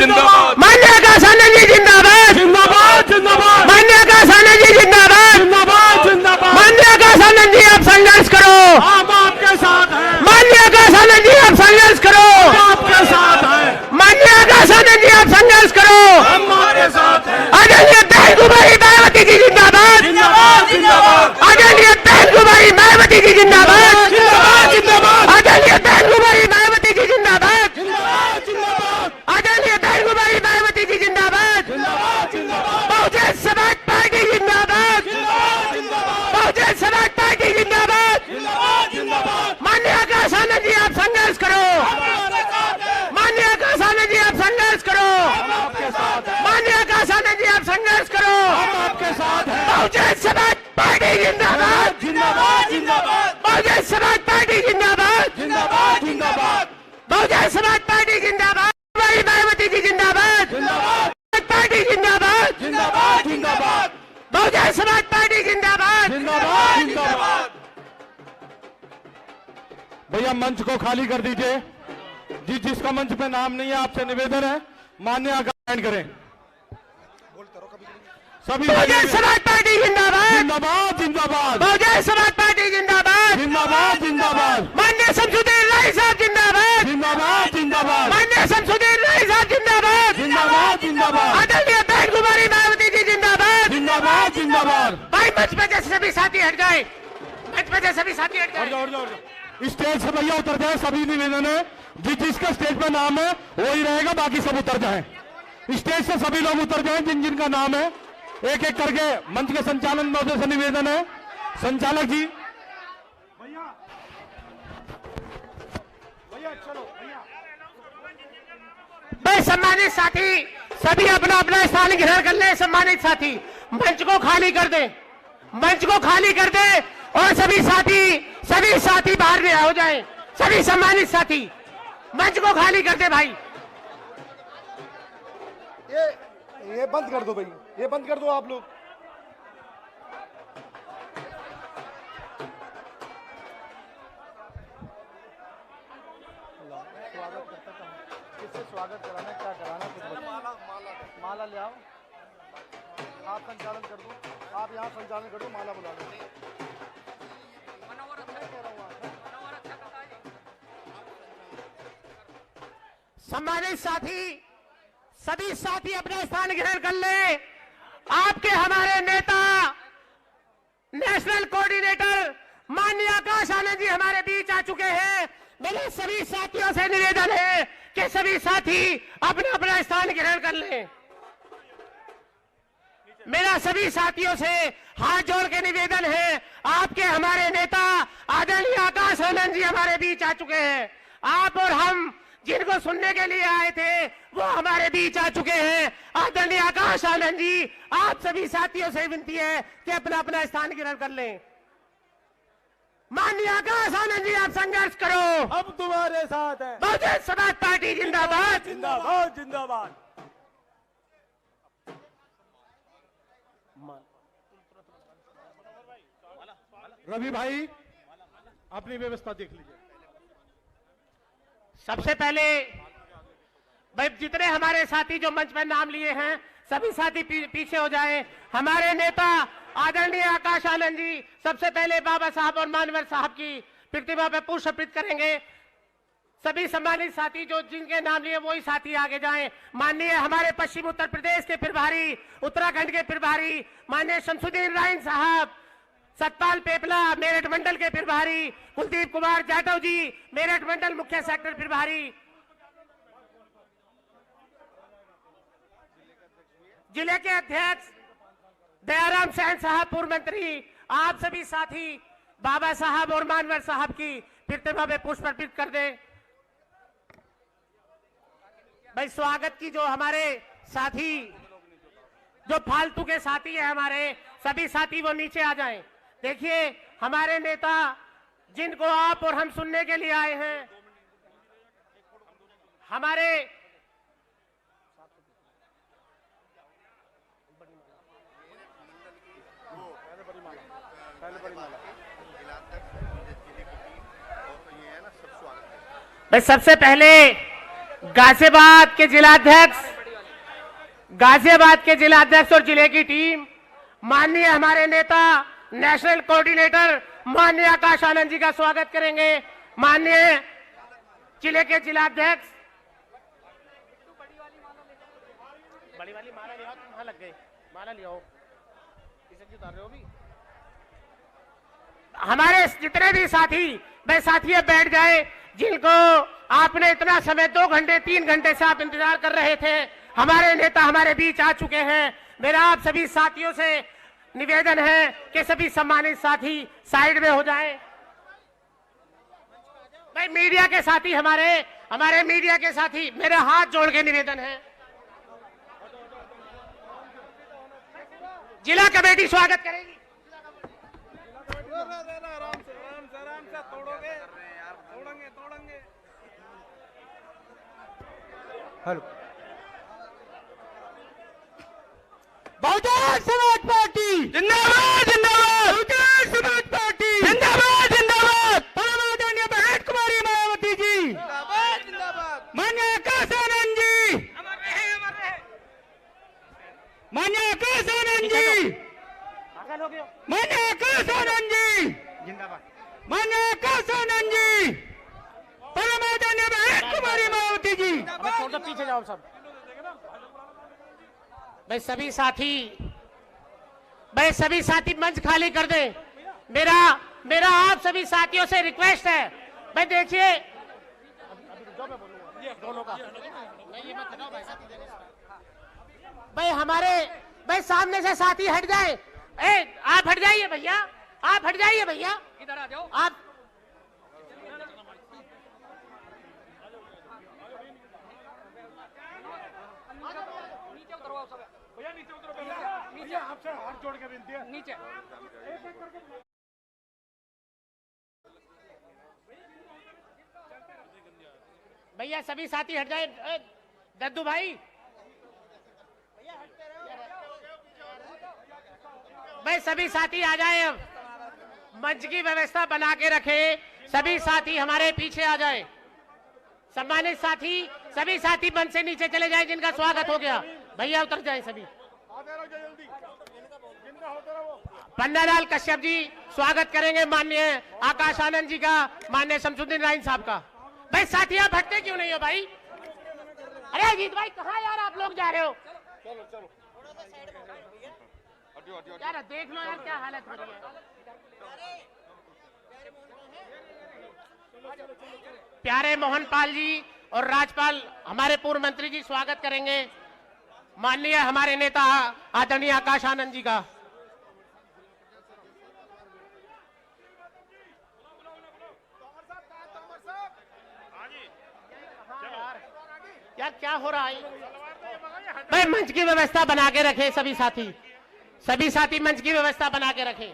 जिंदाबाद, माननीय आकाश आनंद जी जिंदाबाद, जिंदाबाद जिंदाबाद, माननीय आकाश आनंद जी जिंदाबाद, जिंदाबाद जिंदाबाद। माननीय आकाश आनंद जी आप संघर्ष करो, हम आपके साथ हैं, माननीय आकाश आनंद जी आप संघर्ष करो, हम आपके साथ हैं, माननीय आकाश आनंद जी आप संघर्ष करो। हम आपके साथ हैं। आदरणीय बहन कुमारी मायावती जी जिंदाबाद, जिंदाबाद जिंदाबाद, आदरणीय बहन कुमारी मायावती जी जिंदाबाद, जिंदाबाद जिंदाबाद, आदरणीय बहन कुमारी मायावती जी जिंदाबाद, जिंदाबाद जिंदाबाद, आदरणीय बहन कुमारी मायावती जी जिंदाबाद, जिंदाबाद जिंदाबाद, बहुजन समाज पार्टी जिंदाबाद, जिंदाबाद जिंदाबाद, बहुजन समाज पार्टी जिंदाबाद। जिंदाबाद जिंदाबाद। माननीय आकाश आनंद जी आप संघर्ष करो, हमारे साथ हैं, माननीय आकाश आनंद जी आप संघर्ष करो, हम आपके साथ हैं, माननीय आकाश आनंद जी आप संघर्ष करो। हम आपके साथ हैं। बहुजन समाज पार्टी जिंदाबाद, जिंदाबाद जिंदाबाद, बहुजन समाज पार्टी जिंदाबाद, जिंदाबाद जिंदाबाद, बहुजन समाज पार्टी जिंदाबाद, कुमारी मायावती जी जिंदाबाद, जिंदाबाद पार्टी जिंदाबाद, जिंदाबाद जिंदाबाद, बहुजन समाज पार्टी जिंदाबाद। जिंदाबाद जिंदाबाद। भैया मंच को खाली कर दीजिए। जिसका मंच पे नाम नहीं है आपसे निवेदन है मान्य आकार करें। सभी बहुजन समाज पार्टी जिंदाबाद, जिंदाबाद जिंदाबाद, बहुजन समाज पार्टी जिंदाबाद, जिंदाबाद जिंदाबाद, माननीय शमसुद्दीन राय साहब जिंदाबाद, जिंदाबाद जिंदाबाद, माननीय शमसुद्दीन राय साहब जिंदाबाद, जिंदाबाद जिंदाबाद, आदरणीय बहन कुमारी मायावती जी जिंदाबाद। जिंदाबाद जिंदाबाद। भाई मंच पे जैसे सभी साथी हट जाए, मंच पे जैसे सभी साथी हट जाए। स्टेज से भैया उतर जाए। सभी निवेदन है जिसका स्टेज पे नाम है वही रहेगा, बाकी सब उतर जाए। स्टेज से सभी लोग उतर जाए जिन जिनका नाम है। एक एक करके मंच के संचालन महोदय से निवेदन है। संचालक जी भाई सम्मानित साथी सभी अपना अपना स्थान ग्रहण कर ले। सम्मानित साथी मंच को खाली कर दे, मंच को खाली कर दे और सभी साथी बाहर में हो जाएं। सभी सम्मानित साथी मंच को खाली कर दे। भाई ये बंद कर दो भाई, ये बंद कर दो आप लोग। स्वागत करता था, किससे स्वागत कराना, क्या कराना, कुछ माला ले आओ। आप संचालन कर दो, आप यहाँ संचालन कर दो, माला बुला लो। सम्मानित साथी सभी साथी अपना स्थान ग्रहण कर ले। आपके हमारे नेता नेशनल कोऑर्डिनेटर माननीय आकाश आनंद जी हमारे बीच आ चुके हैं। मेरे सभी साथियों से निवेदन है कि सभी साथी अपना अपना स्थान ग्रहण कर लें। मेरा सभी साथियों से हाथ जोड़ के निवेदन है, आपके हमारे नेता आदरणीय आकाश आनंद जी हमारे बीच आ चुके हैं। आप और हम जिनको सुनने के लिए आए थे वो हमारे बीच आ चुके हैं। आदरणीय आकाश आनंद जी आप सभी साथियों से विनती है कि अपना अपना स्थान ग्रहण कर लें। माननीय आकाश आनंद जी आप संघर्ष करो, हम तुम्हारे साथ हैं। बहुजन समाज पार्टी जिंदाबाद, जिंदाबाद जिंदाबाद। रवि भाई अपनी व्यवस्था देख लीजिए। सबसे पहले भाई जितने हमारे साथी जो मंच पर नाम लिए हैं सभी साथी पीछे हो जाएं। हमारे नेता आदरणीय आकाश आनंद जी सबसे पहले बाबा साहब और मानवर साहब की प्रतिमा पर पुष्प अर्पित करेंगे। सभी सम्मानित साथी जो जिनके नाम लिए वही साथी आगे जाएं। माननीय हमारे पश्चिम उत्तर प्रदेश के प्रभारी, उत्तराखंड के प्रभारी माननीय शमसुद्दीन राय साहब, सतपाल पेपला मेरठ मंडल के प्रभारी, कुलदीप कुमार जाटव जी मेरठ मंडल मुख्य सेक्टर प्रभारी, जिले के अध्यक्ष दयाराम सैन साहब पूर्व मंत्री, आप सभी साथी बाबा साहब और मानवर साहब की प्रतिमा में पुष्प अर्पित कर दें। भाई स्वागत की जो हमारे साथी जो फालतू के साथी है हमारे सभी साथी वो नीचे आ जाएं। देखिए हमारे नेता जिनको आप और हम सुनने के लिए आए हैं, हमारे सबसे पहले गाजियाबाद के जिलाध्यक्ष गाजियाबाद के जिला अध्यक्ष और जिले की टीम, माननीय हमारे नेता नेशनल कोऑर्डिनेटर माननीय आकाश आनंद जी का स्वागत करेंगे। माननीय जिले के जिला अध्यक्ष, बड़ी वाली माला ले आओ, तुम वहां लग गए, माला ले आओ, इसे क्यों उतार रहे हो अभी? हमारे जितने भी साथी, वे साथी बैठ जाए जिनको आपने इतना समय 2 घंटे 3 घंटे से आप इंतजार कर रहे थे। हमारे नेता हमारे बीच आ चुके हैं। मेरा आप सभी साथियों से निवेदन है कि सभी सम्मानित साथी साइड में हो जाएं। भाई मीडिया के साथी, हमारे मीडिया के साथी, मेरे हाथ जोड़ के निवेदन है। जिला कमेटी स्वागत करेगी। हेलो, बहुजन समाज पार्टी जिंदाबाद जिंदाबाद, बहुजन समाज पार्टी जिंदाबाद जिंदाबाद, परमादरणीय बहन कुमारी मायावती जी जिंदाबाद जिंदाबाद, मान्य आकाश आनंद जी, मान्य आकाश आनंद जी, मान्य आकाश आनंद जी जिंदाबाद, मान्य आकाश आनंद जी, परमादरणीय बहन कुमारी मायावती जी। अबे छोड़ दो, पीछे जाओ सब। भाई सभी साथी मंच खाली कर दें। मेरा आप सभी साथियों से रिक्वेस्ट है। भाई देखिए, दोनों का ये मत हटाओ भाई, भाई सामने से साथी हट जाए। आप हट जाइए भैया, आप हट जाइए भैया, इधर आ जाओ आप। नीचे आपसे हाथ जोड़ के विनती है, नीचे। भैया सभी साथी हट जाए। दद्दू भाई, भाई सभी साथी आ जाए। अब मंच की व्यवस्था बना के रखे, सभी साथी हमारे पीछे आ जाए। सम्मानित साथी, सभी साथी मंच से नीचे चले जाए जिनका स्वागत हो गया। भैया उतर जाए सभी। पन्नालाल कश्यप जी स्वागत करेंगे माननीय आकाश आनंद जी का, माननीय शमसुद्दीन राइन साहब का। भाई साथी आप हटते क्यों नहीं हो भाई? अरे अजीत भाई कहाँ यार आप लोग जा रहे हो? चलो चलो, यार देख लो यार क्या हालत हो रही है। प्यारे मोहन पाल जी और राजपाल हमारे पूर्व मंत्री जी स्वागत करेंगे माननीय हमारे नेता आदरणीय आकाश आनंद जी का। यार क्या हो रहा है भाई? मंच की व्यवस्था बना के रखे सभी साथी मंच की व्यवस्था बना के रखें।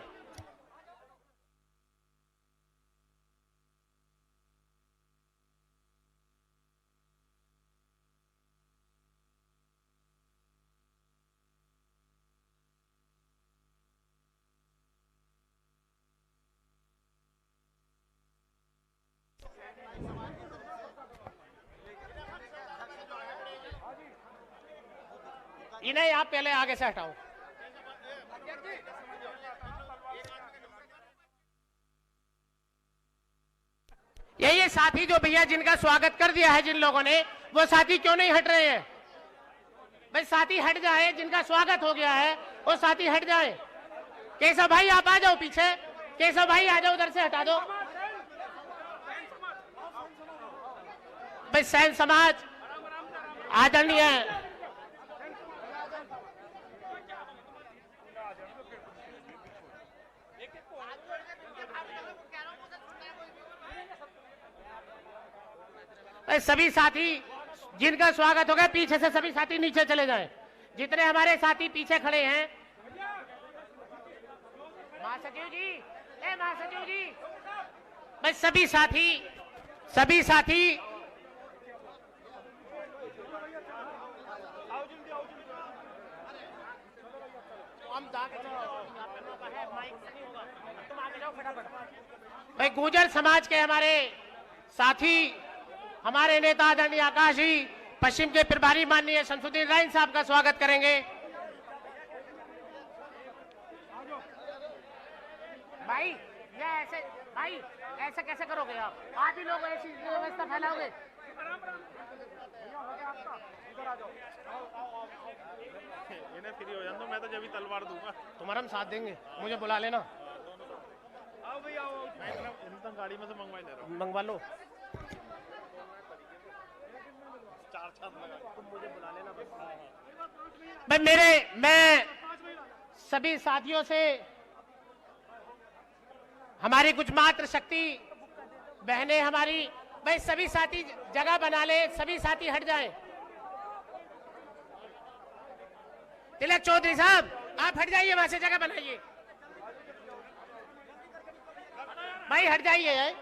इन्हें आप पहले आगे से हटाओ। ये साथी जो भैया जिनका स्वागत कर दिया है जिन लोगों ने, वो साथी क्यों नहीं हट रहे हैं? भाई साथी हट जाए, जिनका स्वागत हो गया है वो साथी हट जाए। केशव भाई आप आ जाओ पीछे, केशव भाई आ जाओ, उधर से हटा दो। भाई सैन समाज आदरणीय सभी साथी जिनका स्वागत हो गया, पीछे से सभी साथी नीचे चले जाएं। जितने हमारे साथी पीछे खड़े हैं, महासचिव जी, महासचिव जी, भाई सभी साथी भाई गुर्जर समाज के हमारे साथी, हमारे नेता आदरणीय आकाश जी पश्चिम के प्रभारी माननीय शमसुद्दीन राइन साहब का स्वागत करेंगे। भाई ऐसे कैसे करोगे आप ही लोग ऐसी व्यवस्था फैलाओगे। इन्हें फ्री हो जाने दो, मैं तो जब भी तलवार दूंगा। तुम्हारा हम साथ देंगे, मुझे बुला लेना। आओ भैया आओ, मैं इतना गाड़ी में से मंगवा ले रहा हूँ। मंगवा लो। चार छाप लगा तुम मुझे बुला लेना बस। भाई मैं सभी साथियों से, हमारी कुछ मात्र शक्ति बहनें हमारी, भाई सभी साथी जगह बना ले, सभी साथी हट जाएं। तिलक चौधरी साहब आप हट जाइए, वहां से जगह बनाइए। भाई हट जाइए।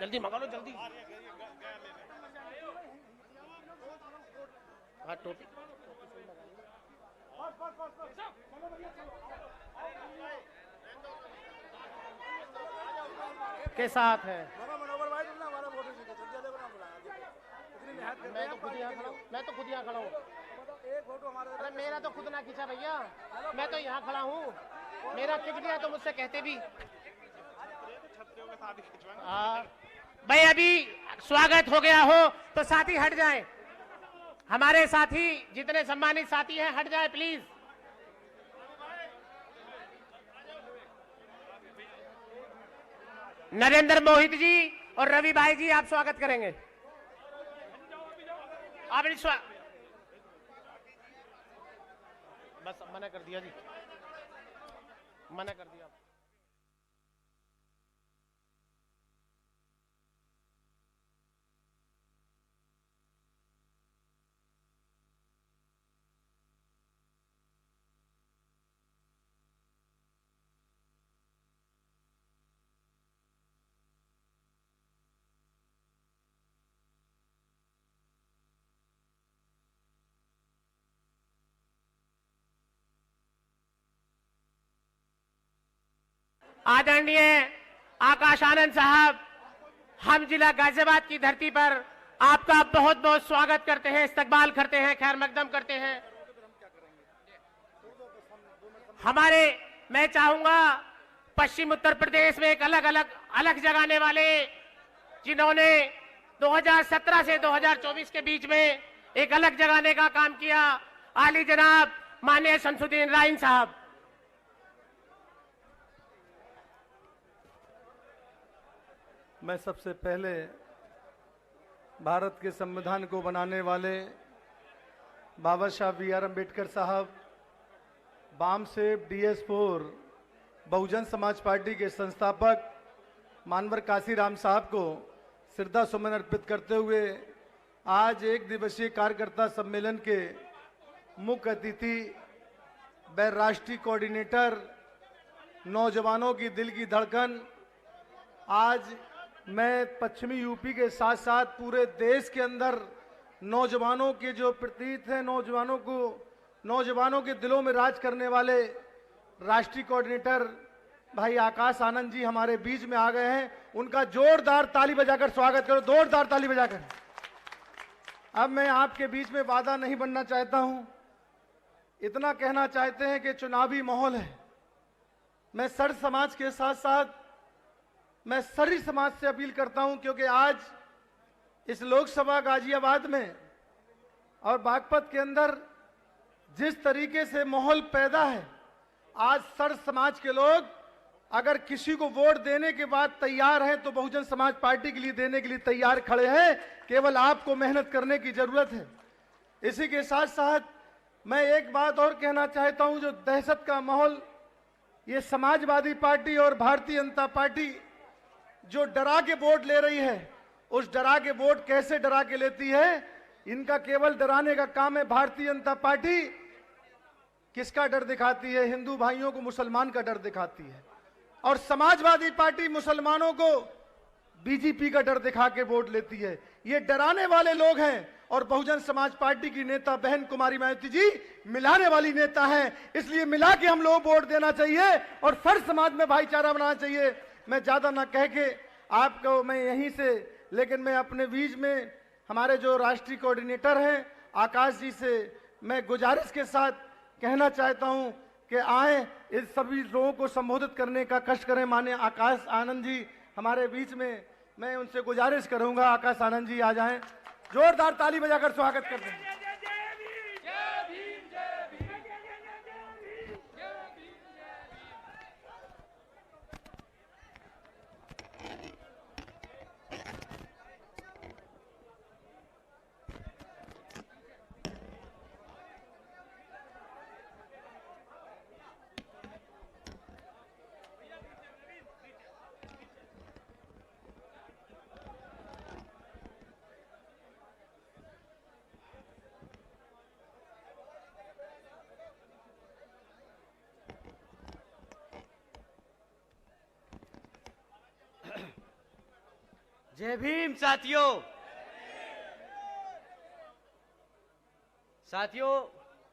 जल्दी मंगा लो जल्दी। हाँ टोपी के साथ है। मैं तो खुद यहाँ खड़ा हूँ। अरे मेरा तो खुद ना खींचा भैया, मैं तो यहाँ खड़ा हूँ। मेरा खिंच गया तो मुझसे कहते भी। हाँ भाई अभी स्वागत हो गया हो तो साथी हट जाएं। हमारे साथी जितने सम्मानित साथी हैं हट जाएं प्लीज। नरेंद्र मोहित जी और रवि भाई जी आप स्वागत करेंगे। आप बस मना कर दिया जी, मना कर दिया। आदरणीय आकाश आनंद साहब, हम जिला गाजियाबाद की धरती पर आपका बहुत बहुत स्वागत करते हैं, इस्तकबाल करते हैं, खैर मकदम करते हैं। मैं चाहूंगा पश्चिम उत्तर प्रदेश में एक अलग जगाने वाले, जिन्होंने 2017 से 2024 के बीच में एक अलग जगाने का काम किया, आली जनाब माननीय शमसुद्दीन राइन साहब। मैं सबसे पहले भारत के संविधान को बनाने वाले बाबा साहब बी.आर. अम्बेडकर साहब, बामसेब DS4 बहुजन समाज पार्टी के संस्थापक मानवर काशीराम साहब को श्रद्धा सुमन अर्पित करते हुए आज एक दिवसीय कार्यकर्ता सम्मेलन के मुख्य अतिथि व राष्ट्रीय कोऑर्डिनेटर नौजवानों की दिल की धड़कन, आज मैं पश्चिमी यूपी के साथ साथ पूरे देश के अंदर नौजवानों के जो प्रतीत हैं, नौजवानों के दिलों में राज करने वाले राष्ट्रीय कोऑर्डिनेटर भाई आकाश आनंद जी हमारे बीच में आ गए हैं। उनका जोरदार ताली बजाकर स्वागत करो, जोरदार ताली बजाकर। अब मैं आपके बीच में वादा नहीं बनना चाहता हूं, इतना कहना चाहते हैं कि चुनावी माहौल है। मैं सर समाज के साथ साथ मैं सरी समाज से अपील करता हूं, क्योंकि आज इस लोकसभा गाजियाबाद में और बागपत के अंदर जिस तरीके से माहौल पैदा है, आज सर समाज के लोग अगर किसी को वोट देने के बाद तैयार हैं तो बहुजन समाज पार्टी के लिए देने के लिए तैयार खड़े हैं। केवल आपको मेहनत करने की जरूरत है। इसी के साथ साथ मैं एक बात और कहना चाहता हूं, जो दहशत का माहौल ये समाजवादी पार्टी और भारतीय जनता पार्टी जो डरा के वोट ले रही है, उस डरा के वोट कैसे डरा के लेती है, इनका केवल डराने का काम है। भारतीय जनता पार्टी किसका डर दिखाती है? हिंदू भाइयों को मुसलमान का डर दिखाती है। और समाजवादी पार्टी मुसलमानों को बीजेपी का डर दिखा के वोट लेती है। ये डराने वाले लोग हैं। और बहुजन समाज पार्टी की नेता बहन कुमारी मायावती जी मिलाने वाली नेता हैं, इसलिए मिला के हम लोग वोट देना चाहिए और फर्ज समाज में भाईचारा बनाना चाहिए। मैं ज्यादा ना कह के आपको मैं यहीं से, लेकिन मैं अपने बीच में हमारे जो राष्ट्रीय कोऑर्डिनेटर हैं आकाश जी से मैं गुजारिश के साथ कहना चाहता हूं कि आए, इस सभी लोगों को संबोधित करने का कष्ट करें। माननीय आकाश आनंद जी हमारे बीच में, मैं उनसे गुजारिश करूंगा आकाश आनंद जी आ जाएं, जोरदार ताली बजाकर स्वागत कर दें। जय भीम साथियों।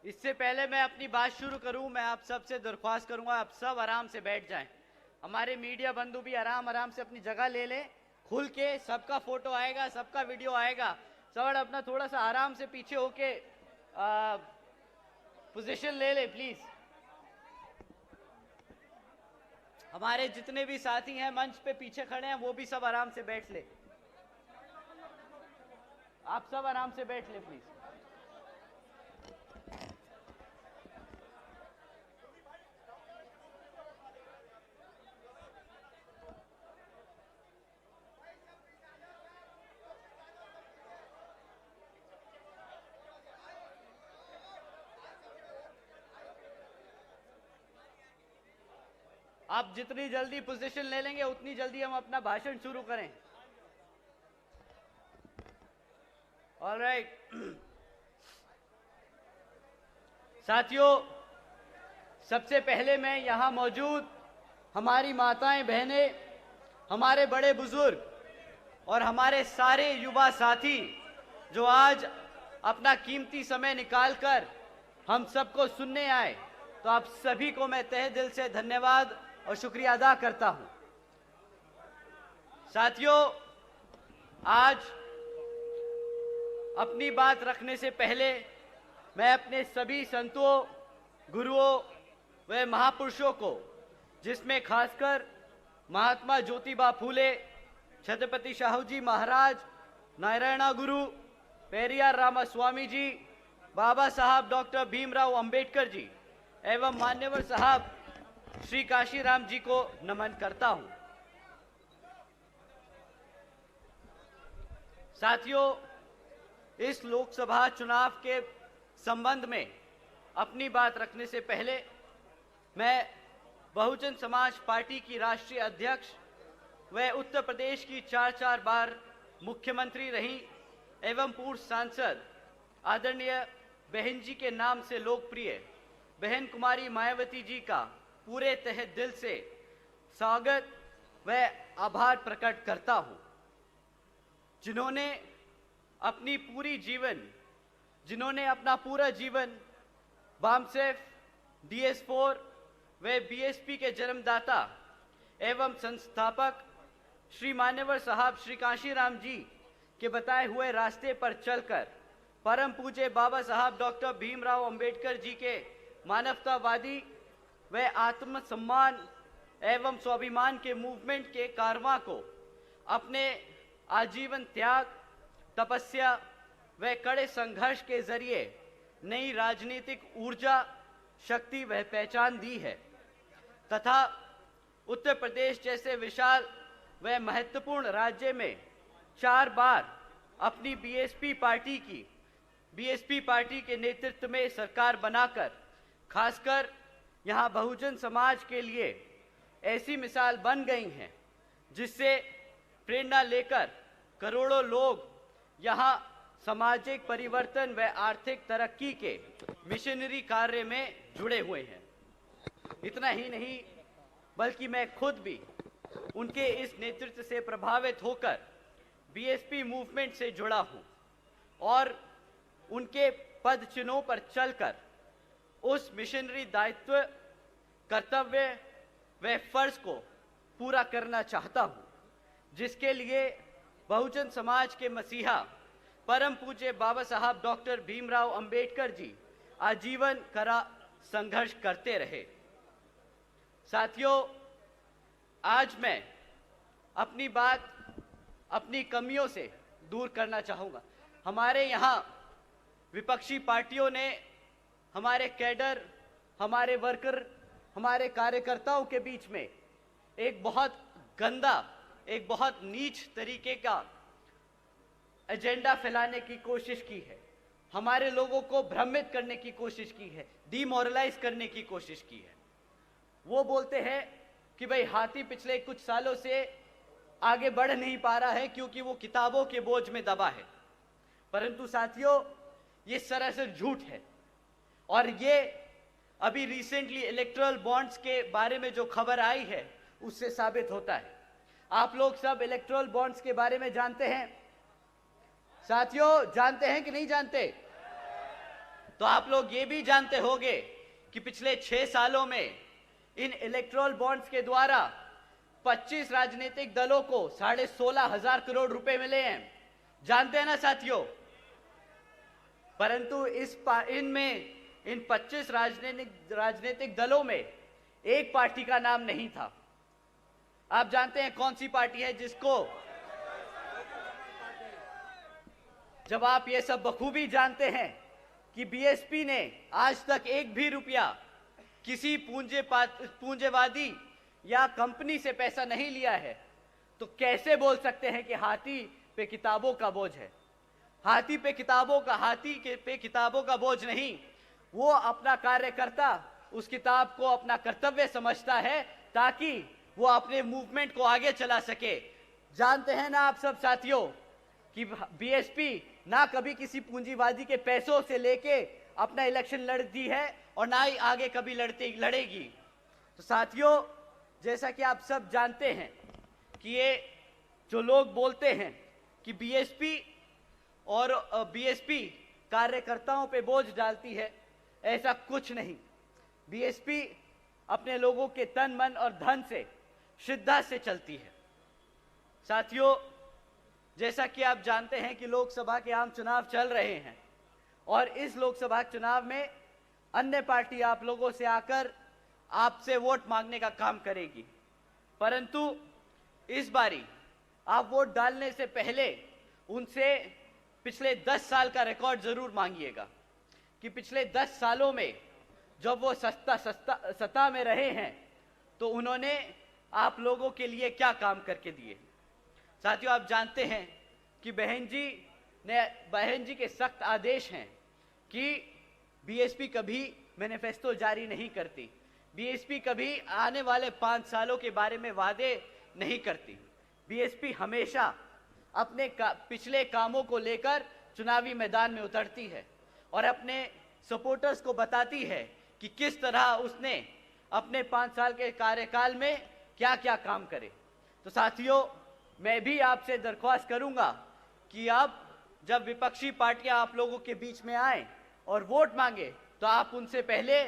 इससे पहले मैं अपनी बात शुरू करूं, मैं आप सबसे दरख्वास्त करूंगा आप सब आराम से बैठ जाएं। हमारे मीडिया बंधु भी आराम से अपनी जगह ले लें, खुल के। सबका फोटो आएगा, सबका वीडियो आएगा। सब अपना थोड़ा सा आराम से पीछे होके पोजीशन ले ले प्लीज। हमारे जितने भी साथी हैं मंच पे पीछे खड़े हैं वो भी सब आराम से बैठ ले। आप सब आराम से बैठ ले प्लीज। आप जितनी जल्दी पोजीशन ले लेंगे उतनी जल्दी हम अपना भाषण शुरू करें। ऑलराइट साथियों, सबसे पहले मैं यहां मौजूद हमारी माताएं बहनें, हमारे बड़े बुजुर्ग और हमारे सारे युवा साथी जो आज अपना कीमती समय निकालकर हम सबको सुनने आए, तो आप सभी को मैं तहे दिल से धन्यवाद और शुक्रिया अदा करता हूं। साथियों, आज अपनी बात रखने से पहले मैं अपने सभी संतों, गुरुओं व महापुरुषों को, जिसमें खासकर महात्मा ज्योतिबा फूले, छत्रपति शाहू जी महाराज, नारायणा गुरु, पेरियार रामास्वामी जी, बाबा साहब डॉक्टर भीमराव अंबेडकर जी एवं मान्यवर साहब श्री काशीराम जी को नमन करता हूं। साथियों, इस लोकसभा चुनाव के संबंध में अपनी बात रखने से पहले मैं बहुजन समाज पार्टी की राष्ट्रीय अध्यक्ष व उत्तर प्रदेश की 4 बार मुख्यमंत्री रही एवं पूर्व सांसद आदरणीय बहन जी के नाम से लोकप्रिय बहन कुमारी मायावती जी का पूरे तहे दिल से स्वागत व आभार प्रकट करता हूं, जिन्होंने अपना पूरा जीवन बामसेफ, DS4 व BSP के जन्मदाता एवं संस्थापक श्री मान्यवर साहब श्री काशीराम जी के बताए हुए रास्ते पर चलकर परम पूज्य बाबा साहब डॉक्टर भीमराव अंबेडकर जी के मानवतावादी व आत्मसम्मान एवं स्वाभिमान के मूवमेंट के कारवां को अपने आजीवन त्याग, तपस्या व कड़े संघर्ष के जरिए नई राजनीतिक ऊर्जा, शक्ति व पहचान दी है तथा उत्तर प्रदेश जैसे विशाल व महत्वपूर्ण राज्य में 4 बार अपनी बीएसपी पार्टी के नेतृत्व में सरकार बनाकर खासकर यहां बहुजन समाज के लिए ऐसी मिसाल बन गई हैं, जिससे प्रेरणा लेकर करोड़ों लोग यहां सामाजिक परिवर्तन व आर्थिक तरक्की के मिशनरी कार्य में जुड़े हुए हैं। इतना ही नहीं, बल्कि मैं खुद भी उनके इस नेतृत्व से प्रभावित होकर बीएसपी मूवमेंट से जुड़ा हूं और उनके पद चिन्हों पर चलकर उस मिशनरी दायित्व, कर्तव्य व फर्ज को पूरा करना चाहता हूं, जिसके लिए बहुजन समाज के मसीहा परम पूज्य बाबा साहब डॉक्टर भीमराव अंबेडकर जी आजीवन कड़ा संघर्ष करते रहे। साथियों, आज मैं अपनी बात अपनी कमियों से दूर करना चाहूँगा। हमारे यहाँ विपक्षी पार्टियों ने हमारे कैडर, हमारे वर्कर, हमारे कार्यकर्ताओं के बीच में एक बहुत गंदा, एक बहुत नीच तरीके का एजेंडा फैलाने की कोशिश की है। हमारे लोगों को भ्रमित करने की कोशिश की है, डिमोरलाइज करने की कोशिश की है। वो बोलते हैं कि भाई हाथी पिछले कुछ सालों से आगे बढ़ नहीं पा रहा है क्योंकि वो किताबों के बोझ में दबा है। परंतु साथियों, ये सरासर झूठ है और ये अभी रिसेंटली इलेक्टोरल बॉन्ड्स के बारे में जो खबर आई है उससे साबित होता है। आप लोग सब इलेक्टोरल बॉन्ड्स के बारे में जानते हैं। साथियों, जानते हैं कि नहीं जानते? तो आप लोग ये भी जानते होंगे कि पिछले 6 सालों में इन इलेक्टोरल बॉन्ड्स के द्वारा 25 राजनीतिक दलों को 16,500 करोड़ रुपए मिले हैं। जानते हैं ना साथियों? परंतु इन 25 राजनीतिक दलों में एक पार्टी का नाम नहीं था। आप जानते हैं कौन सी पार्टी है जिसको, जब आप ये सब बखूबी जानते हैं कि बीएसपी ने आज तक एक भी रुपया किसी पूंजीवादी या कंपनी से पैसा नहीं लिया है, तो कैसे बोल सकते हैं कि हाथी पे किताबों का बोझ है? हाथी पे किताबों का बोझ नहीं, वो अपना कार्यकर्ता उस किताब को अपना कर्तव्य समझता है ताकि वो अपने मूवमेंट को आगे चला सके। जानते हैं ना आप सब साथियों कि बीएसपी ना कभी किसी पूंजीवादी के पैसों से लेके अपना इलेक्शन लड़ती है और ना ही आगे कभी लड़ेगी। तो साथियों, जैसा कि आप सब जानते हैं कि ये जो लोग बोलते हैं कि बीएसपी कार्यकर्ताओं पे बोझ डालती है, ऐसा कुछ नहीं। बीएसपी अपने लोगों के तन, मन और धन से, श्रद्धा से चलती है। साथियों, जैसा कि आप जानते हैं कि लोकसभा के आम चुनाव चल रहे हैं और इस लोकसभा चुनाव में अन्य पार्टी आप लोगों से आकर आपसे वोट मांगने का काम करेगी। परंतु इस बारी आप वोट डालने से पहले उनसे पिछले 10 साल का रिकॉर्ड जरूर मांगिएगा कि पिछले 10 सालों में जब वो सत्ता में रहे हैं तो उन्होंने आप लोगों के लिए क्या काम करके दिए। साथियों, आप जानते हैं कि बहन जी के सख्त आदेश हैं कि बीएसपी कभी मैनिफेस्टो जारी नहीं करती, बीएसपी कभी आने वाले 5 सालों के बारे में वादे नहीं करती। बीएसपी हमेशा अपने पिछले कामों को लेकर चुनावी मैदान में उतरती है और अपने सपोर्टर्स को बताती है कि किस तरह उसने अपने 5 साल के कार्यकाल में क्या क्या काम करे। तो साथियों, मैं भी आपसे दरख्वास्त करूंगा कि अब जब विपक्षी पार्टियां आप लोगों के बीच में आए और वोट मांगे तो आप उनसे पहले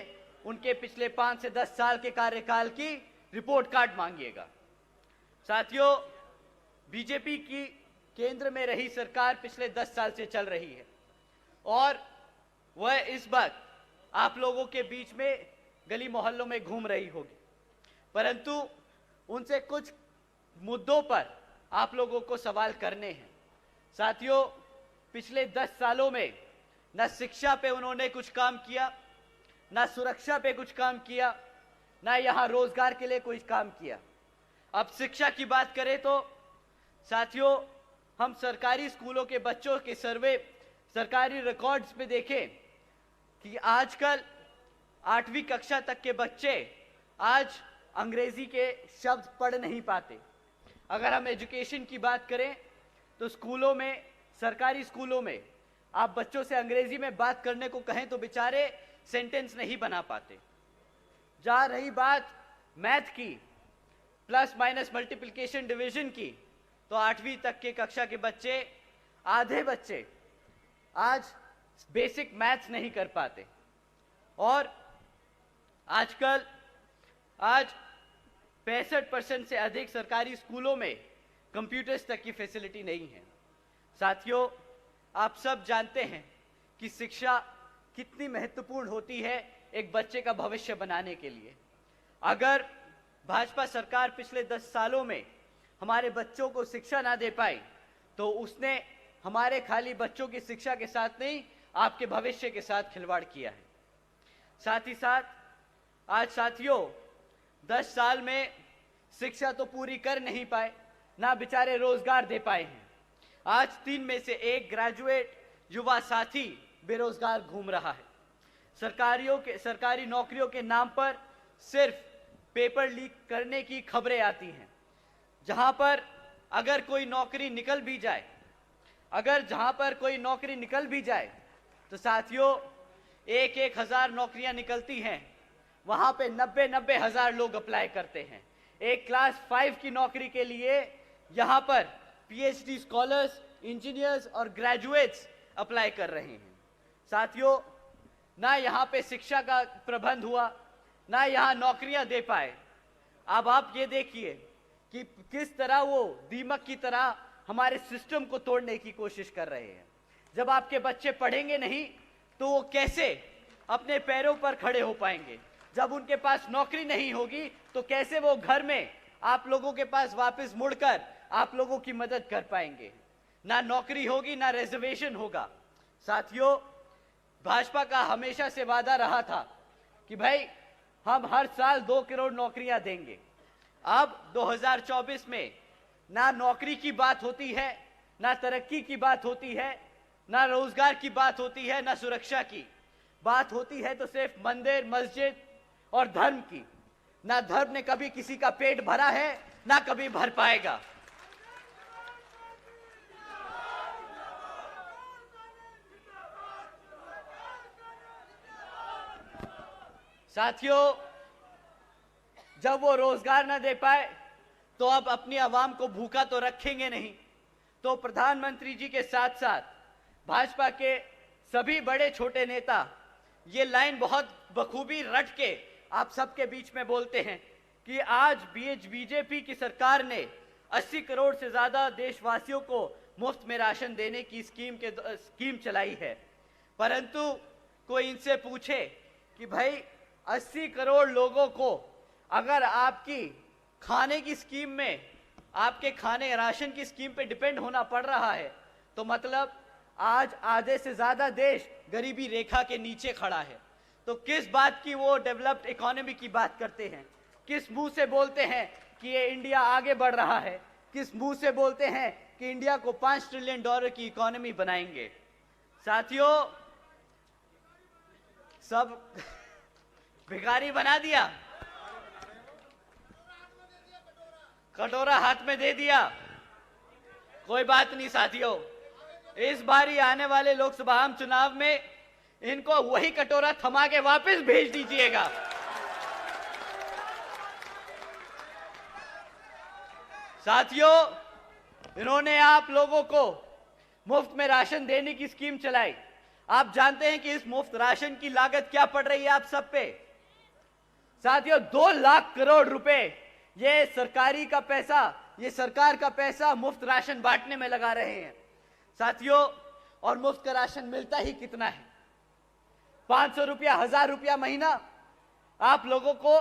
उनके पिछले 5 से 10 साल के कार्यकाल की रिपोर्ट कार्ड मांगिएगा। साथियों, बीजेपी की केंद्र में रही सरकार पिछले 10 साल से चल रही है और वह इस वक्त आप लोगों के बीच में गली मोहल्लों में घूम रही होगी, परंतु उनसे कुछ मुद्दों पर आप लोगों को सवाल करने हैं। साथियों, पिछले 10 सालों में न शिक्षा पे उन्होंने कुछ काम किया, न सुरक्षा पे कुछ काम किया, न यहाँ रोजगार के लिए कुछ काम किया। अब शिक्षा की बात करें तो साथियों, हम सरकारी स्कूलों के बच्चों के सर्वे, सरकारी रिकॉर्ड्स पे देखें कि आजकल 8वीं कक्षा तक के बच्चे आज अंग्रेजी के शब्द पढ़ नहीं पाते। अगर हम एजुकेशन की बात करें तो स्कूलों में, सरकारी स्कूलों में आप बच्चों से अंग्रेजी में बात करने को कहें तो बेचारे सेंटेंस नहीं बना पाते। जा रही बात मैथ की, प्लस माइनस मल्टीप्लिकेशन डिवीजन की, तो 8वीं तक के कक्षा के बच्चे, आधे बच्चे आज बेसिक मैथ्स नहीं कर पाते। और आजकल आज 65% से अधिक सरकारी स्कूलों में कंप्यूटर्स तक की फैसिलिटी नहीं है। साथियों, आप सब जानते हैं कि शिक्षा कितनी महत्वपूर्ण होती है एक बच्चे का भविष्य बनाने के लिए। अगर भाजपा सरकार पिछले 10 सालों में हमारे बच्चों को शिक्षा ना दे पाई, तो उसने हमारे खाली बच्चों की शिक्षा के साथ नहीं, आपके भविष्य के साथ खिलवाड़ किया है। साथ ही साथ आज साथियों 10 साल में शिक्षा तो पूरी कर नहीं पाए, ना बेचारे रोजगार दे पाए हैं। आज 3 में से 1 ग्रेजुएट युवा साथी बेरोजगार घूम रहा है। सरकारी नौकरियों के नाम पर सिर्फ पेपर लीक करने की खबरें आती हैं, जहां पर अगर कोई नौकरी निकल भी जाए, तो साथियों 1-1 हजार नौकरियां निकलती हैं, वहां पे 90-90 हजार लोग अप्लाई करते हैं। एक क्लास 5 की नौकरी के लिए यहां पर पीएचडी स्कॉलर्स, इंजीनियर्स और ग्रेजुएट्स अप्लाई कर रहे हैं। साथियों, ना यहां पे शिक्षा का प्रबंध हुआ, ना यहां नौकरियां दे पाए। अब आप ये देखिए कि किस तरह वो दीमक की तरह हमारे सिस्टम को तोड़ने की कोशिश कर रहे हैं। जब आपके बच्चे पढ़ेंगे नहीं तो वो कैसे अपने पैरों पर खड़े हो पाएंगे? जब उनके पास नौकरी नहीं होगी तो कैसे वो घर में आप लोगों के पास वापस मुड़कर आप लोगों की मदद कर पाएंगे? ना नौकरी होगी, ना रिजर्वेशन होगा। साथियों, भाजपा का हमेशा से वादा रहा था कि भाई हम हर साल 2 करोड़ नौकरियां देंगे। अब 2024 में ना नौकरी की बात होती है, ना तरक्की की बात होती है, ना रोजगार की बात होती है, ना सुरक्षा की बात होती है, तो सिर्फ मंदिर, मस्जिद और धर्म की। ना धर्म ने कभी किसी का पेट भरा है, ना कभी भर पाएगा। साथियों, जब वो रोजगार ना दे पाए तो अब अपनी आवाम को भूखा तो रखेंगे नहीं। तो प्रधानमंत्री जी के साथ साथ भाजपा के सभी बड़े छोटे नेता ये लाइन बहुत बखूबी रट के आप सबके बीच में बोलते हैं कि आज बीजेपी की सरकार ने 80 करोड़ से ज्यादा देशवासियों को मुफ्त में राशन देने की स्कीम चलाई है। परंतु कोई इनसे पूछे कि भाई 80 करोड़ लोगों को अगर आपकी खाने की स्कीम में, आपके खाने राशन की स्कीम पे डिपेंड होना पड़ रहा है, तो मतलब आज आधे से ज्यादा देश गरीबी रेखा के नीचे खड़ा है। तो किस बात की वो डेवलप्ड इकोनॉमी की बात करते हैं? किस मुंह से बोलते हैं कि ये इंडिया आगे बढ़ रहा है? किस मुंह से बोलते हैं कि इंडिया को $5 ट्रिलियन की इकोनॉमी बनाएंगे? साथियों, सब भिखारी बना दिया, कटोरा हाथ में दे दिया। कोई बात नहीं साथियों, इस बार आने वाले लोकसभा आम चुनाव में इनको वही कटोरा थमा के वापस भेज दीजिएगा। साथियों, इन्होंने आप लोगों को मुफ्त में राशन देने की स्कीम चलाई। आप जानते हैं कि इस मुफ्त राशन की लागत क्या पड़ रही है आप सब पे? साथियों, 2 लाख करोड़ रुपए ये सरकार का पैसा मुफ्त राशन बांटने में लगा रहे हैं। साथियों, और मुफ्त का राशन मिलता ही कितना है? 500 रुपया, 1000 रुपया महीना। आप लोगों को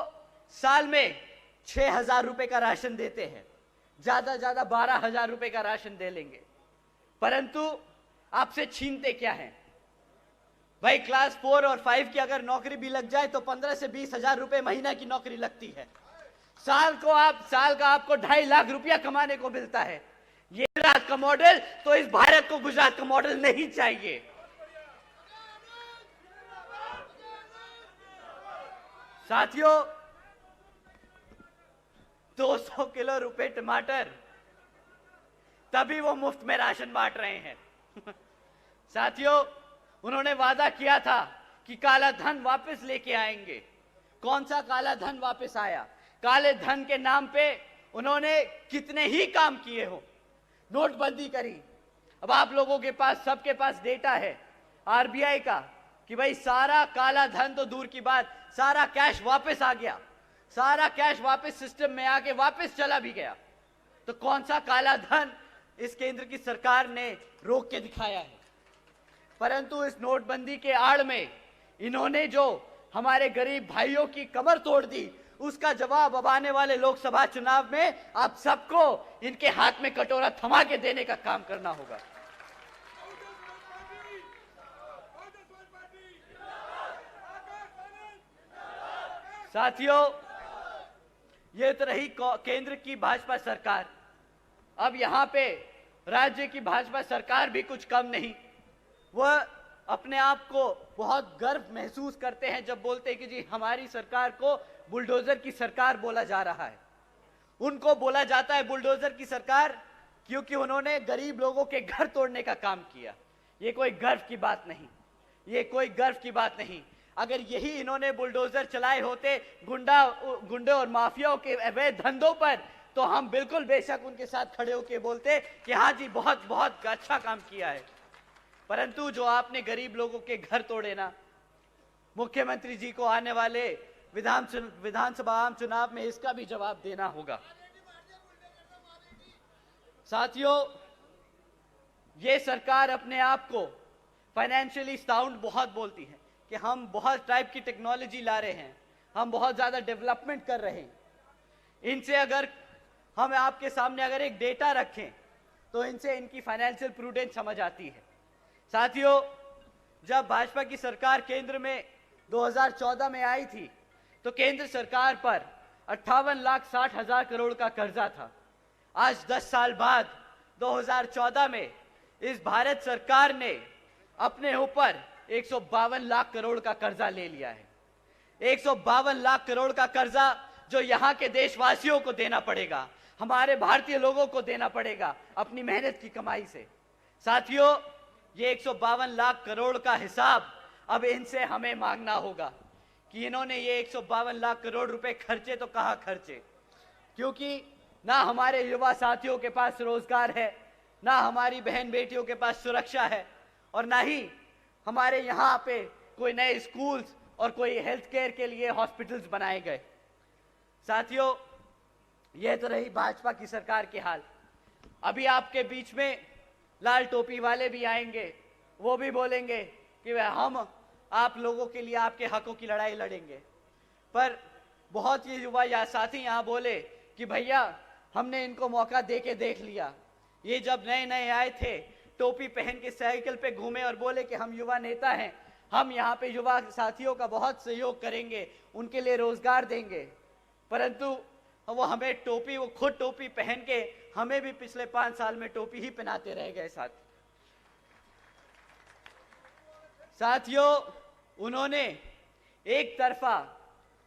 साल में 6000 रुपए का राशन देते हैं, ज्यादा 12,000 रुपए का राशन दे लेंगे। परंतु आपसे छीनते क्या है भाई? क्लास 4 और 5 की अगर नौकरी भी लग जाए तो 15 से 20 हजार रुपए महीना की नौकरी लगती है। साल का आपको 2.5 लाख रुपया कमाने को मिलता है। ये गुजरात का मॉडल, तो इस भारत को गुजरात का मॉडल नहीं चाहिए। साथियों, 200 किलो रुपए टमाटर, तभी वो मुफ्त में राशन बांट रहे हैं। साथियों, उन्होंने वादा किया था कि काला धन वापस लेके आएंगे। कौन सा काला धन वापस आया? काले धन के नाम पे उन्होंने कितने ही काम किए हो, नोटबंदी करी। अब आप लोगों के पास, सबके पास डेटा है आरबीआई का कि भाई सारा काला धन तो दूर की बात, सारा कैश वापस आ गया, सारा कैश वापस सिस्टम में आके वापस चला भी गया। तो कौन सा काला धन इस केंद्र की सरकार ने रोक के दिखाया है? परंतु इस नोटबंदी के आड़ में इन्होंने जो हमारे गरीब भाइयों की कमर तोड़ दी, उसका जवाब अब आने वाले लोकसभा चुनाव में आप सबको इनके हाथ में कटोरा थमा के देने का काम करना होगा। साथियों, ये तो रही केंद्र की भाजपा सरकार। अब यहां पे राज्य की भाजपा सरकार भी कुछ कम नहीं। वह अपने आप को बहुत गर्व महसूस करते हैं जब बोलते हैं कि जी हमारी सरकार को बुलडोजर की सरकार बोला जा रहा है। उनको बोला जाता है बुलडोजर की सरकार क्योंकि उन्होंने गरीब लोगों के घर तोड़ने का काम किया। ये कोई गर्व की बात नहीं, ये कोई गर्व की बात नहीं। अगर यही इन्होंने बुलडोजर चलाए होते गुंडे और माफियाओं के अवैध धंधों पर, तो हम बिल्कुल बेशक उनके साथ खड़े होकर बोलते कि हाँ जी बहुत बहुत अच्छा काम किया है। परंतु जो आपने गरीब लोगों के घर तोड़े ना, मुख्यमंत्री जी को आने वाले विधानसभा आम चुनाव में इसका भी जवाब देना होगा। साथियों, ये सरकार अपने आप को फाइनेंशियली साउंड बहुत बोलती है कि हम बहुत टाइप की टेक्नोलॉजी ला रहे हैं, हम बहुत ज्यादा डेवलपमेंट कर रहे हैं। इनसे अगर हम आपके सामने अगर एक डेटा रखें तो इनसे इनकी फाइनेंशियल प्रूडेंस समझ आती है। साथियों, जब भाजपा की सरकार केंद्र में 2014 में आई थी तो केंद्र सरकार पर 58,60,000 करोड़ का कर्जा था। आज 10 साल बाद 2014 में इस भारत सरकार ने अपने ऊपर 152 लाख करोड़ का कर्जा ले लिया है। 152 लाख करोड़ का कर्जा जो यहाँ के देशवासियों को देना पड़ेगा, हमारे भारतीय लोगों को देना पड़ेगा अपनी मेहनत की कमाई से। साथियों, ये 152 लाख करोड़ का हिसाब अब इनसे हमें मांगना होगा कि इन्होंने ये 152 लाख करोड़ रुपए खर्चे तो कहाँ खर्चे, क्योंकि ना हमारे युवा साथियों के पास रोजगार है, ना हमारी बहन बेटियों के पास सुरक्षा है, और ना ही हमारे यहाँ पे कोई नए स्कूल्स और कोई हेल्थ केयर के लिए हॉस्पिटल्स बनाए गए। साथियों, यह तो रही भाजपा की सरकार की हाल। अभी आपके बीच में लाल टोपी वाले भी आएंगे, वो भी बोलेंगे कि हम आप लोगों के लिए आपके हकों की लड़ाई लड़ेंगे। पर बहुत ये युवा या साथी यहाँ बोले कि भैया हमने इनको मौका दे के देख लिया। ये जब नए नए आए थे टोपी पहन के साइकिल पे घूमे और बोले कि हम युवा नेता हैं, हम यहाँ पे युवा साथियों का बहुत सहयोग करेंगे, उनके लिए रोजगार देंगे। परंतु वो हमें टोपी, वो खुद टोपी पहन के हमें भी पिछले 5 साल में टोपी ही पहनाते रह गए। साथियों, उन्होंने एक तरफा,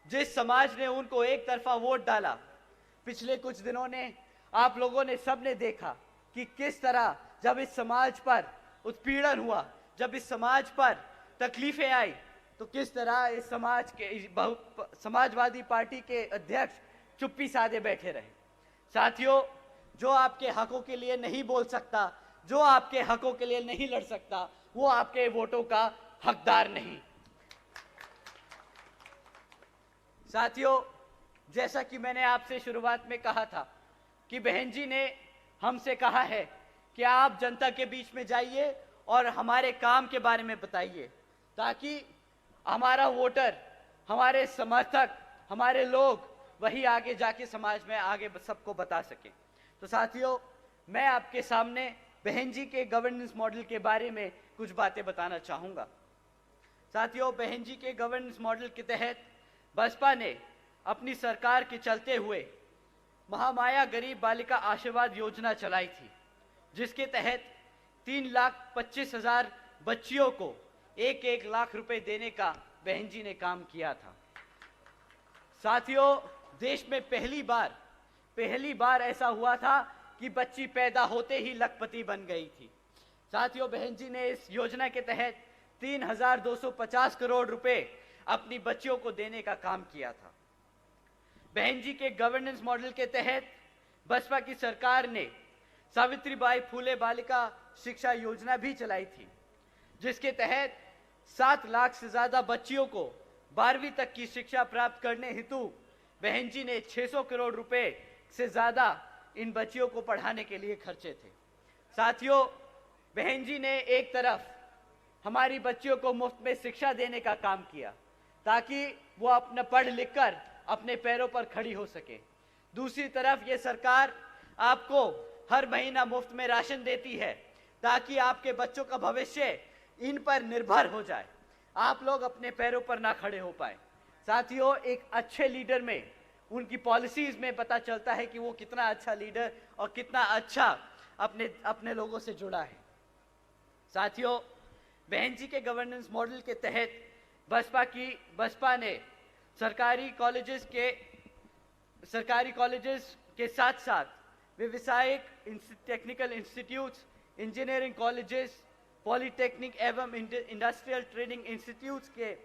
जिस समाज ने उनको एक तरफा वोट डाला, पिछले कुछ दिनों ने आप लोगों ने सबने देखा कि किस तरह जब इस समाज पर उत्पीड़न हुआ, जब इस समाज पर तकलीफें आई, तो किस तरह इस समाज के समाजवादी पार्टी के अध्यक्ष चुप्पी साधे बैठे रहे। साथियों, जो आपके हकों के लिए नहीं बोल सकता, जो आपके हकों के लिए नहीं लड़ सकता, वो आपके वोटों का हकदार नहीं। साथियों, जैसा कि मैंने आपसे शुरुआत में कहा था कि बहन जी ने हमसे कहा है कि आप जनता के बीच में जाइए और हमारे काम के बारे में बताइए, ताकि हमारा वोटर, हमारे समर्थक, हमारे लोग वही आगे जाके समाज में आगे सबको बता सके। तो साथियों, मैं आपके सामने बहन जी के गवर्नेंस मॉडल के बारे में कुछ बातें बताना चाहूँगा। साथियों, बहन जी के गवर्नेंस मॉडल के तहत बसपा ने अपनी सरकार के चलते हुए महामाया गरीब बालिका आशीर्वाद योजना चलाई थी, जिसके तहत 3,25,000 बच्चियों को 1-1 लाख रुपए देने का बहन जी ने काम किया था। साथियों, देश में पहली बार ऐसा हुआ था कि बच्ची पैदा होते ही लखपति बन गई थी। साथियों, बहन जी ने इस योजना के तहत 3,250 करोड़ रुपए अपनी बच्चियों को देने का काम किया था। बहन जी के गवर्नेंस मॉडल के तहत बसपा की सरकार ने सावित्रीबाई फूले बालिका शिक्षा योजना भी चलाई थी, जिसके तहत 7 लाख से ज्यादा बच्चियों को 12वीं तक की शिक्षा प्राप्त करने हेतु बहन जी ने 600 करोड़ रुपए से ज्यादा इन बच्चियों को पढ़ाने के लिए खर्चे थे। साथियों, बहन जी ने एक तरफ हमारी बच्चियों को मुफ्त में शिक्षा देने का काम किया ताकि वो अपना पढ़ लिख कर अपने पैरों पर खड़ी हो सके। दूसरी तरफ ये सरकार आपको हर महीना मुफ्त में राशन देती है ताकि आपके बच्चों का भविष्य इन पर निर्भर हो जाए, आप लोग अपने पैरों पर ना खड़े हो पाए। साथियों, एक अच्छे लीडर में उनकी पॉलिसीज में पता चलता है कि वो कितना अच्छा लीडर और कितना अच्छा अपने लोगों से जुड़ा है। साथियों, बहन जी के गवर्नेंस मॉडल के तहत बसपा ने सरकारी कॉलेजेस के साथ साथ व्यावसायिक technical institutes, engineering colleges, polytechnic एवं इंडस्ट्रियल ट्रेनिंग इंस्टीट्यूट्स के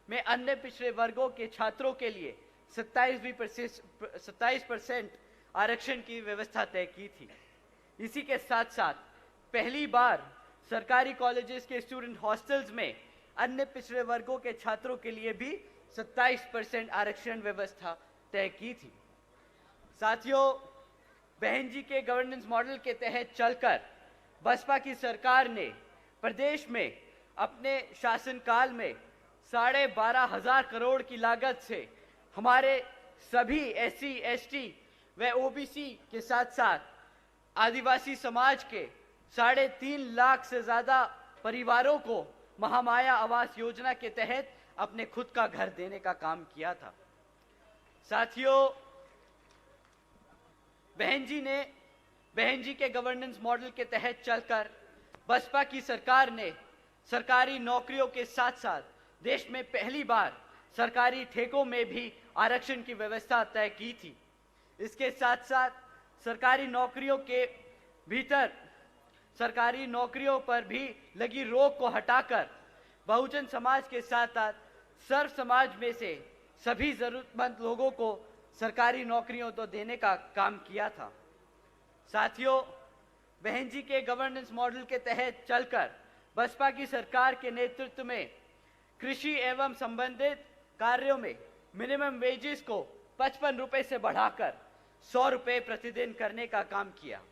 में अन्य पिछड़े वर्गों के छात्रों के लिए 27% आरक्षण की व्यवस्था तय की थी। इसी के साथ साथ पहली बार सरकारी कॉलेजेस के स्टूडेंट हॉस्टल्स में अन्य पिछड़े वर्गों के छात्रों के लिए भी 27% आरक्षण व्यवस्था तय की थी। साथियों, बहन जी के गवर्नेंस मॉडल के तहत चलकर बसपा की सरकार ने प्रदेश में अपने शासनकाल में 12,500 करोड़ की लागत से हमारे सभी SC, ST व OBC के साथ साथ आदिवासी समाज के 3.5 लाख से ज्यादा परिवारों को महामाया आवास योजना के तहत अपने खुद का घर देने का काम किया था। साथियों, बहन जी के गवर्नेंस मॉडल के तहत चलकर बसपा की सरकार ने सरकारी नौकरियों के साथ साथ देश में पहली बार सरकारी ठेकों में भी आरक्षण की व्यवस्था तय की थी। इसके साथ साथ सरकारी नौकरियों पर भी लगी रोक को हटाकर बहुजन समाज के साथ साथ सर्व समाज में से सभी जरूरतमंद लोगों को सरकारी नौकरियों तो देने का काम किया था। साथियों, बहन जी के गवर्नेंस मॉडल के तहत चलकर बसपा की सरकार के नेतृत्व में कृषि एवं संबंधित कार्यों में मिनिमम वेजेस को 55 रुपए से बढ़ाकर 100 रुपए प्रतिदिन करने का काम किया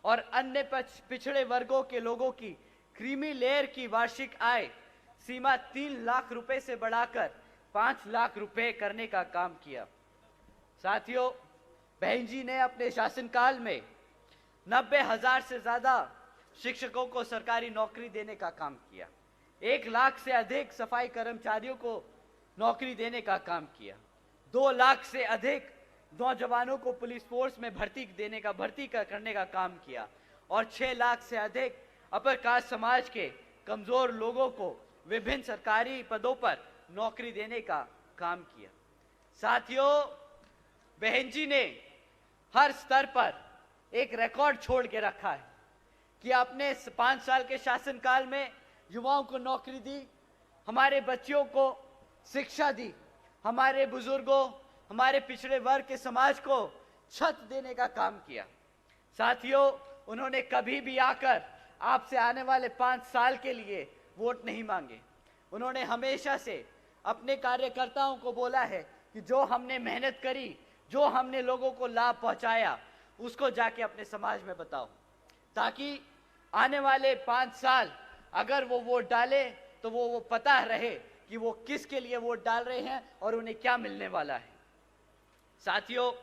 और अन्य पिछड़े वर्गों के लोगों की क्रीमी लेयर की वार्षिक आय सीमा 3 लाख रुपए से बढ़ाकर 5 लाख रुपए करने का काम किया। साथियों, बहन जी ने अपने शासनकाल में 90,000 से ज्यादा शिक्षकों को सरकारी नौकरी देने का काम किया, 1 लाख से अधिक सफाई कर्मचारियों को नौकरी देने का काम किया, 2 लाख से अधिक नौजवानों को पुलिस फोर्स में भर्ती करने का काम किया और 6 लाख से अधिक अपर कास्ट समाज के कमजोर लोगों को विभिन्न सरकारी पदों पर नौकरी देने का काम किया। साथियों, बहन जी ने हर स्तर पर एक रिकॉर्ड छोड़ के रखा है कि आपने 5 साल के शासनकाल में युवाओं को नौकरी दी, हमारे बच्चियों को शिक्षा दी, हमारे बुजुर्गों, हमारे पिछड़े वर्ग के समाज को छत देने का काम किया। साथियों, उन्होंने कभी भी आकर आपसे आने वाले 5 साल के लिए वोट नहीं मांगे। उन्होंने हमेशा से अपने कार्यकर्ताओं को बोला है कि जो हमने मेहनत करी, जो हमने लोगों को लाभ पहुंचाया, उसको जाके अपने समाज में बताओ, ताकि आने वाले 5 साल अगर वो वोट डाले तो वो पता रहे कि वो किसके लिए वोट डाल रहे हैं और उन्हें क्या मिलने वाला है। साथियों,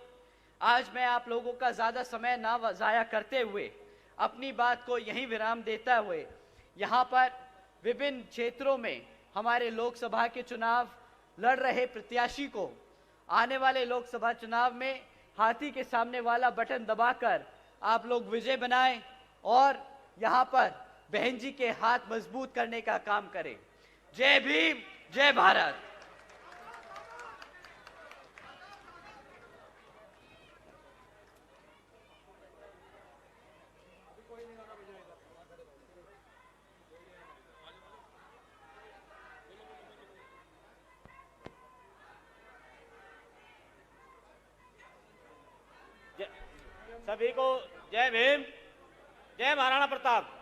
आज मैं आप लोगों का ज्यादा समय ना जाया करते हुए अपनी बात को यहीं विराम देता हुए यहाँ पर विभिन्न क्षेत्रों में हमारे लोकसभा के चुनाव लड़ रहे प्रत्याशी को आने वाले लोकसभा चुनाव में हाथी के सामने वाला बटन दबाकर आप लोग विजय बनाएं और यहाँ पर बहन जी के हाथ मजबूत करने का काम करें। जय भीम, जय भारत। सभी को जय भीम, जय महाराणा प्रताप।